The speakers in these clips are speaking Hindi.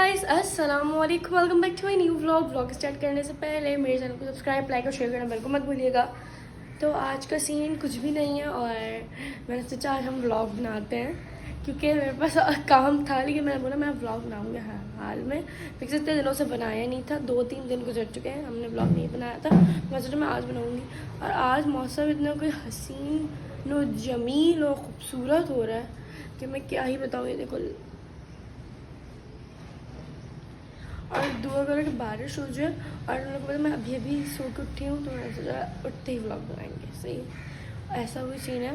गाइस अस्सलाम वालेकुम, welcome back to my new vlog start करने से पहले मेरे चैनल को सब्सक्राइब, लाइक और शेयर करना बिल्कुल मत भूलिएगा। तो आज का सीन कुछ भी नहीं है और मैंने सोचा आज हम व्लॉग बनाते हैं क्योंकि मेरे पास काम था, लेकिन मैंने बोला मैं व्लॉग बनाऊँगी हाल में, क्योंकि इतने दिनों से बनाया नहीं था। 2-3 दिन गुजर चुके हैं, हमने व्लॉग नहीं बनाया था। मैं सोचा मैं आज बनाऊँगी और आज मौसम इतना कोई हसीन नो जमील और ख़ूबसूरत हो रहा है कि मैं क्या ही बताऊँ। ये देखो और दुआ करो कि बारिश हो जाए। और उन लोगों को पता मैं अभी अभी सो के उठी हूँ, तो मैंने सोचा उठते ही व्लॉग बनाएंगे। सही ऐसा कोई सीन है।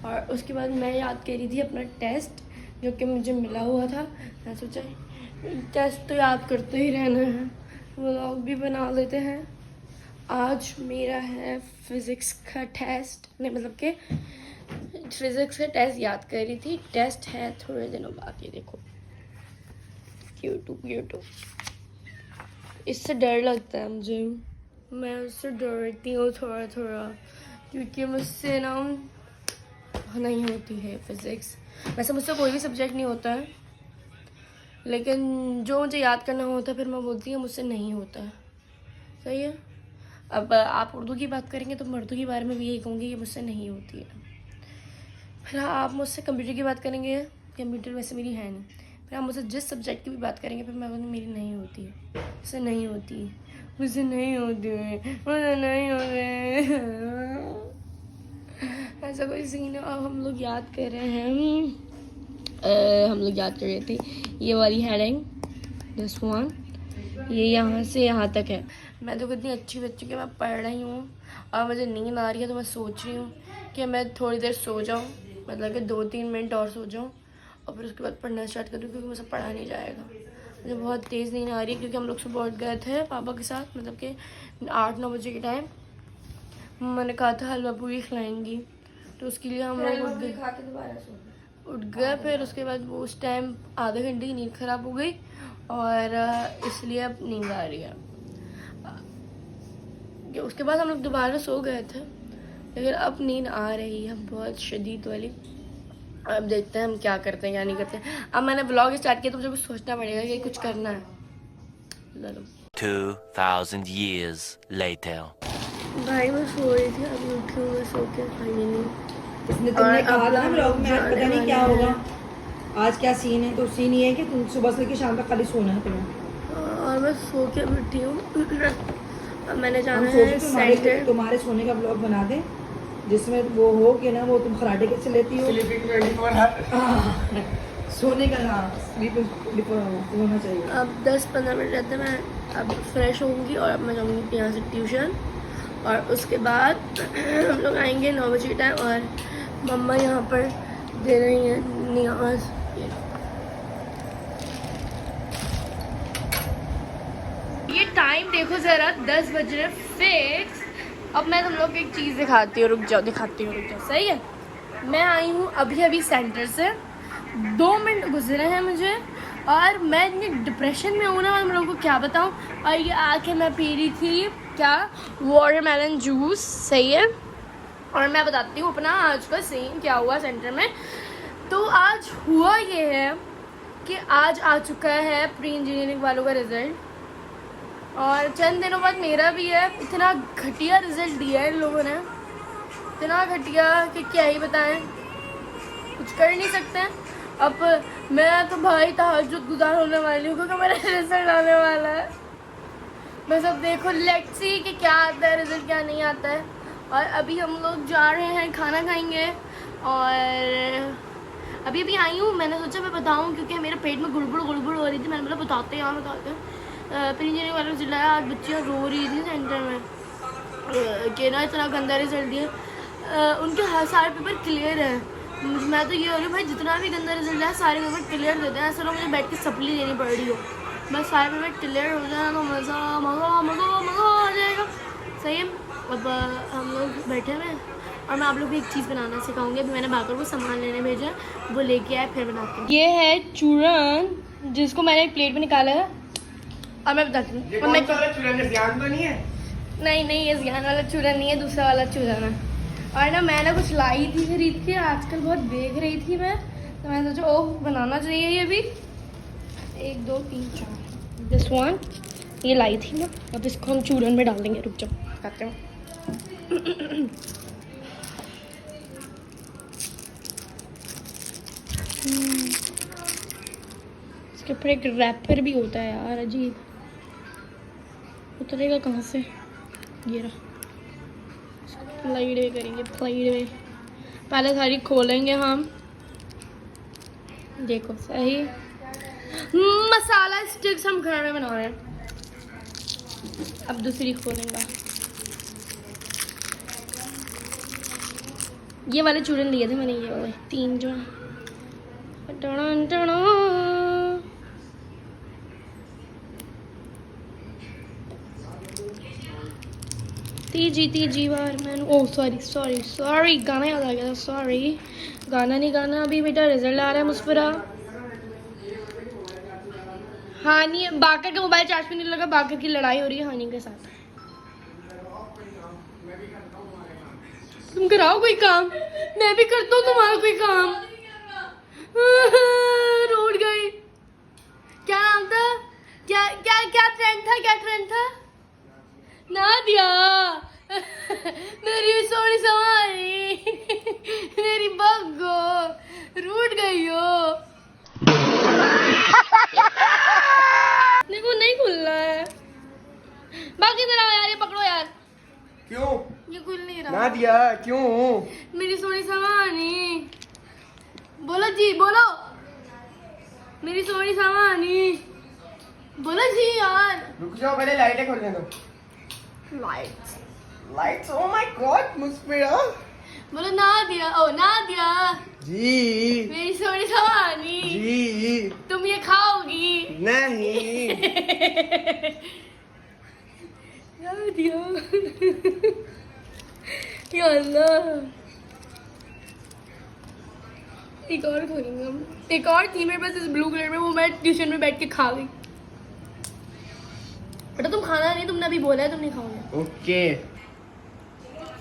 और उसके बाद मैं याद कर रही थी अपना टेस्ट जो कि मुझे मिला हुआ था। मैं सोचा टेस्ट तो याद करते ही रहना है, व्लॉग भी बना लेते हैं। आज मेरा है फिज़िक्स का टेस्ट, नहीं मतलब कि फिज़िक्स का टेस्ट याद कर रही थी। टेस्ट है थोड़े दिनों बाद। ये देखो यूट्यूब इससे डर लगता है मुझे, मैं उससे डरती हूँ थोड़ा थोड़ा, क्योंकि मुझसे ना नहीं होती है फिज़िक्स। वैसे मुझसे कोई भी सब्जेक्ट नहीं होता है, लेकिन जो मुझे याद करना होता है फिर मैं बोलती हूँ मुझसे नहीं होता है। सही है। अब आप उर्दू की बात करेंगे तो मैं उर्दू के बारे में भी यही कहूँगी कि मुझसे नहीं होती है। फिर आप मुझसे कंप्यूटर की बात करेंगे, कंप्यूटर वैसे मेरी है नहीं। फिर आप मुझसे जिस सब्जेक्ट की भी बात करेंगे फिर मैं बोलूँगी मेरी नहीं होती है, मुझसे नहीं होती, मुझसे नहीं होती, मुझसे नहीं होती। ऐसा कोई सीन है। अब हम लोग याद कर रहे हैं, हम लोग याद कर रहे थे ये वाली हेडिंग, दिस वन, ये यहाँ से यहाँ तक है। मैं तो कितनी अच्छी बच्ची कि मैं पढ़ रही हूँ और मुझे नींद आ रही है, तो मैं सोच रही हूँ कि मैं थोड़ी देर सो जाऊँ, मतलब कि 2-3 मिनट और सो जाऊँ और फिर उसके बाद पढ़ना स्टार्ट करूँ, क्योंकि मुझे पढ़ा नहीं जाएगा। मुझे बहुत तेज़ नींद आ रही है क्योंकि हम लोग सुबह उठ गए थे पापा के साथ, मतलब कि 8-9 बजे के टाइम। मैंने कहा था हलवा पूरी खिलाएंगी, तो उसके लिए हम लोग उठ गए। फिर उसके बाद वो उस टाइम आधे घंटे की नींद ख़राब हो गई और इसलिए अब नींद आ रही है। उसके बाद हम लोग दोबारा सो गए थे, लेकिन अब नींद आ रही है बहुत शदीद वाली। अब देखते हैं हम क्या करते हैं क्या नहीं करते हैं। अब मैंने ब्लॉग स्टार्ट किया तो मुझे कुछ सोचना पड़ेगा कि कुछ करना है। 2000 years later. भाई मैं सो रही थी, अभी उठी हूँ मैं सो के, फाइनली। तुमने कहा था ना ब्लॉग में आज पता नहीं क्या होगा, आज क्या सीन है। तो सीन ये है कि तुम सुबह से लेकर शाम तक खाली सोना है तुम्हें। और मैं सो के अभी उठी हूँ। अब मैंने जाना है सेंटर। तुम्हारे सोने का ब्लॉग बना दे जिसमें वो हो कि ना वो तुम खराटे कैसे लेती हो, सोने का ना स्लीप होना चाहिए। अब 10-15 मिनट रहते मैं अब फ्रेश होंगी और अब मैं जाऊँगी यहाँ से ट्यूशन। और उसके बाद हम लोग आएंगे 9 बजे टाइम और मम्मा यहाँ पर दे रही हैं नियाज। ये टाइम देखो ज़रा, 10 बज रहे फिक्स। अब मैं तुम लोग को एक चीज़ दिखाती हूँ, रुक जाओ दिखाती हूँ, रुक जाओ। सही है। मैं आई हूँ अभी अभी सेंटर से, 2 मिनट गुजरे हैं मुझे और मैं इतनी डिप्रेशन में हूँ ना, मैं तुम लोगों को क्या बताऊँ। और ये आके मैं पी रही थी क्या, वाटरमेलन जूस। सही है। और मैं बताती हूँ अपना आज का सीन क्या हुआ सेंटर में। तो आज हुआ ये है कि आज आ चुका है प्री इंजीनियरिंग वालों का रिज़ल्ट और चंद दिनों बाद मेरा भी है। इतना घटिया रिज़ल्ट दिया है इन लोगों ने, इतना घटिया कि क्या ही बताएं, कुछ कर नहीं सकते हैं। अब मैं तो भाई तहज्जुद गुजार होने वाली हूँ क्योंकि मेरा रिज़ल्ट आने वाला है। बस अब देखो लेट्स सी कि क्या आता है रिज़ल्ट, क्या नहीं आता है। और अभी हम लोग जा रहे हैं, खाना खाएंगे। और अभी अभी आई हूँ, मैंने सोचा मैं बताऊँ क्योंकि मेरे पेट में गुड़गुड़ हो रही थी। मैंने बोला बताते हैं, यहाँ बताते हैं। प्री इंजीनियरिंग वालों ने चिल्लाया, आज बच्चियाँ रो रही थी सेंटर में कि ना इतना गंदा रिजल्ट दिया। उनके हर सारे पेपर क्लियर है। मैं तो ये हो रही हूँ भाई, जितना भी गंदा रिजल्ट है सारे पेपर क्लियर देते हैं, ऐसा लोग मुझे बैठ के सप्ली देनी पड़ रही हो। बस सारे पेपर क्लियर हो जाए तो मज़ा आ जाएगा। सही है। अब हम लोग बैठे हुए हैं और मैं आप लोग को एक चीज़ बनाना सिखाऊंगी। अभी मैंने बाकर को सामान लेने भेजा, वो लेके आए फिर बनाते हैं। ये है चूरन जिसको मैंने एक प्लेट में निकाला है और मैं बताती हूँ। चूरन तो नहीं है? नहीं ये ज़ियान वाला चूरन नहीं है, दूसरा वाला चूरन है। और ना मैं ना कुछ लाई थी खरीद के, आजकल बहुत देख रही थी मैं, तो मैंने सोचा ओह बनाना चाहिए ये भी। 1 2 3 4 दिस वन ये लाई थी ना। अब इसको हम चूरन में डाल देंगे। रुक जाओ खाते हैं। इसके ऊपर एक रैपर भी होता है यार, अजीब। उतरेगा कहाँ से? ये रहा। फ्लाइड वे करेंगे, फ्लाइड वे। पहले सारी खोलेंगे हम। देखो सही मसाला स्टिक्स हम घर में बना रहे हैं। अब दूसरी खोलेंगे। ये वाले चूरन लिए थे मैंने, ये वाले 3 जो हैं। तीजी बार मैंने, ओह सॉरी गाना याद आ गया था। सॉरी गाना नहीं गाना अभी बेटा, रिजल्ट आ रहा है मुस्फरा। हानि बाकर का मोबाइल चार्ज पे नहीं लगा, बाकर की लड़ाई हो रही है हानि के साथ। तुम कराओ कोई काम, मैं भी करता हूँ तुम्हारा कोई काम। रोड गई। क्या नाम था? क्या क्या क्या ट्रेंड था? नादिया मेरी सोनी सवारी मेरी बग्गो रूठ गई हो। देखो नहीं खुल रहा है। बाकी तरह यार, ये पकड़ो यार। क्यों? ये खुल नहीं रहा। नादिया क्यों? मेरी सोनी सवानी। बोलो जी, बोलो। मेरी सोनी सवानी, बोलो जी यार। रुक जाओ, पहले लाइटें खोलने दो। Lights oh my God Musfira. बोलो नादिया, ओ नादिया जी मेरी सोनी सवानी, जी तुम ये खाओगी? नहीं। नादिया या अल्लाह। एक और खोलेंगे हम। एक और थी मेरे पास इस ब्लू कलर में, वो मैं ट्यूशन में बैठ के खा गई। बेटा तुम खाना नहीं, तुमने अभी बोला है तुम नहीं खाओगे। ओके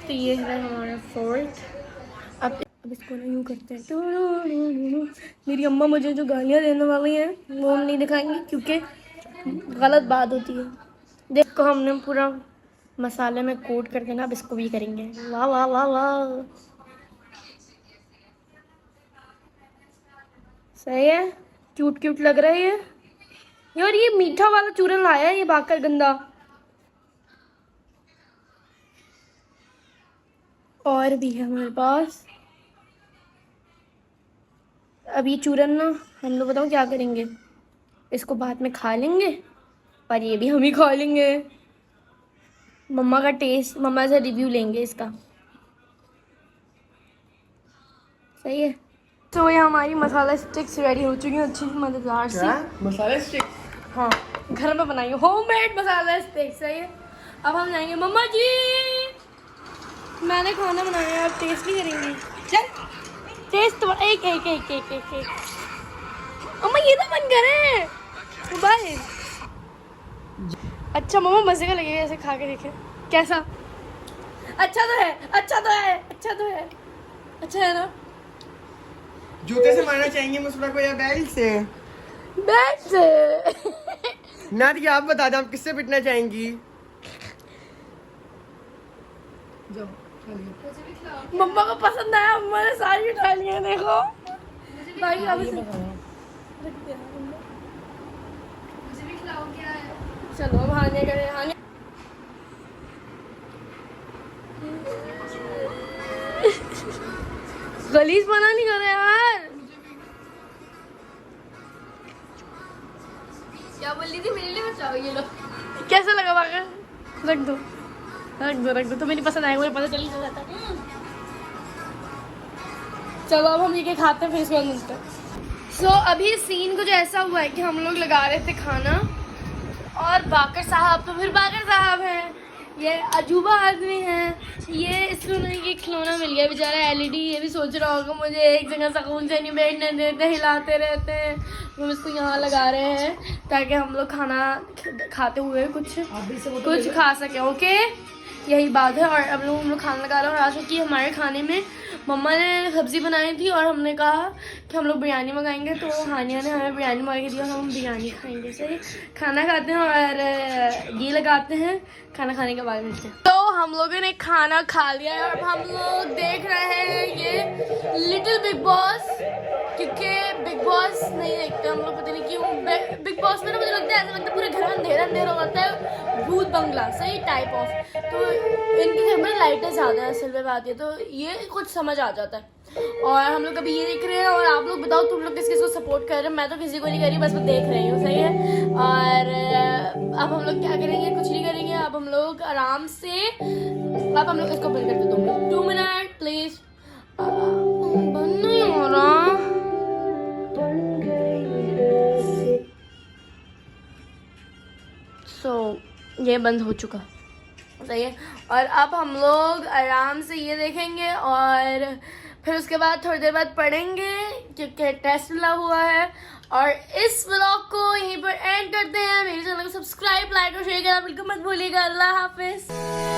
तो ये है हमारा फोर्थ। अब इसको ना यूँ करते हैं। मेरी अम्मा मुझे जो गालियाँ देने वाली हैं वो हम नहीं दिखाएंगे क्योंकि गलत बात होती है। देखो हमने पूरा मसाले में कोट करके ना अब इसको भी करेंगे। वाह वाह वाह वाह, सही है, क्यूट लग रहा है ये। यार ये मीठा वाला चूरन लाया है ये बाकर गंदा। और भी है हमारे पास। अब ये चूरन ना हम लोग बताओ क्या करेंगे, इसको बाद में खा लेंगे पर ये भी हम ही खा लेंगे। मम्मा का टेस्ट, मम्मा से रिव्यू लेंगे इसका। सही है। तो ये हमारी मसाला स्टिक्स रेडी हो चुकी हैं अच्छी मज़ेदार सी। मसाला स्टिक। हाँ घर में बनाई होममेड मसाला स्टिक्स। सही है। अब हम जाएंगे। मम्मा जी मैंने खाना बनाया है, आप टेस्ट भी करेंगी? चल टेस्ट तो एक मम्मा ये तो मन करे मोबाइल। अच्छा मम्मा मजे का लगेगा ऐसे खा के देखे कैसा। अच्छा तो है ना। जूते से मारना चाहेंगे मुस्फिरा को या बेल्ट से? बेल्ट से। नादिया आप बता दो, आप किससे पिटना चाहेंगी? मम्मा को पसंद आया, मम्मा ने सारी उठा ली है। देखो भाई अब चलो अब हाने करे। हाने गलीज मना नहीं कर रहे यार। क्या बोल रही थी? मेरे लिए बचाओ ये लो। कैसा लगा बाकर? रख दो तो मेरी पसंद आएगा, मुझे पता चल ही जाता है। चलो अब हम ये खाते हैं फिर इसके बाद मिलते हैं। सो अभी सीन कुछ ऐसा हुआ है कि हम लोग लगा रहे थे खाना और बाकर साहब तो फिर बाकर साहब हैं, ये अजूबा आदमी हैं। ये इसको नहीं ये खिलौना मिल गया बेचारा एलईडी। ये भी सोच रहा होगा मुझे एक जगह सुकून से नहीं बैठने देते, हिलाते रहते हैं। हम इसको यहाँ लगा रहे हैं ताकि हम लोग खाना खाते हुए कुछ खा सकें। ओके यही बात है। और अब हम लोग खाना लगा रहे हैं और आज की हमारे खाने में मम्मा ने सब्जी बनाई थी और हमने कहा कि हम लोग बिरयानी मंगाएंगे, तो हानिया ने हमें बिरयानी मंगा के दी और हम बिरयानी खाएंगे। सही, खाना खाते हैं और ये लगाते हैं, खाना खाने के बाद मिलते हैं। तो हम लोगों ने खाना खा लिया है और अब हम लोग देख रहे हैं ये लिटिल बिग बॉस, क्योंकि बिग बॉस नहीं देखते हम लोग, पता नहीं क्यों। बिग बॉस में ना मुझे लगता है ऐसा लगता है पूरे घर में अंधेरा अंधेरा होता है, भूत बंगला सही टाइप ऑफ। तो इनके घर में लाइटें ज़्यादा है, असल में बात है, तो ये कुछ समझ आ जाता है। और हम लोग अभी ये देख रहे हैं और आप लोग बताओ तुम लोग किस किस को सपोर्ट कर रहे हैं। मैं तो किसी को नहीं कर रही, बस मैं देख रही हूँ। सही है। और अब हम लोग क्या करेंगे, कुछ नहीं करेंगे। अब हम लोग आराम से, अब हम लोग इसको बंद कर दो 2 मिनट प्लीज। बंद नहीं हो रहा। ये बंद हो चुका। सही है। और अब हम लोग आराम से ये देखेंगे और फिर उसके बाद थोड़ी देर बाद पढ़ेंगे क्योंकि टेस्ट मिला हुआ है। और इस व्लॉग को यहीं पर एंड करते हैं। मेरे चैनल को सब्सक्राइब, लाइक और शेयर करना बिल्कुल मत भूलिएगा। अल्लाह हाफिज।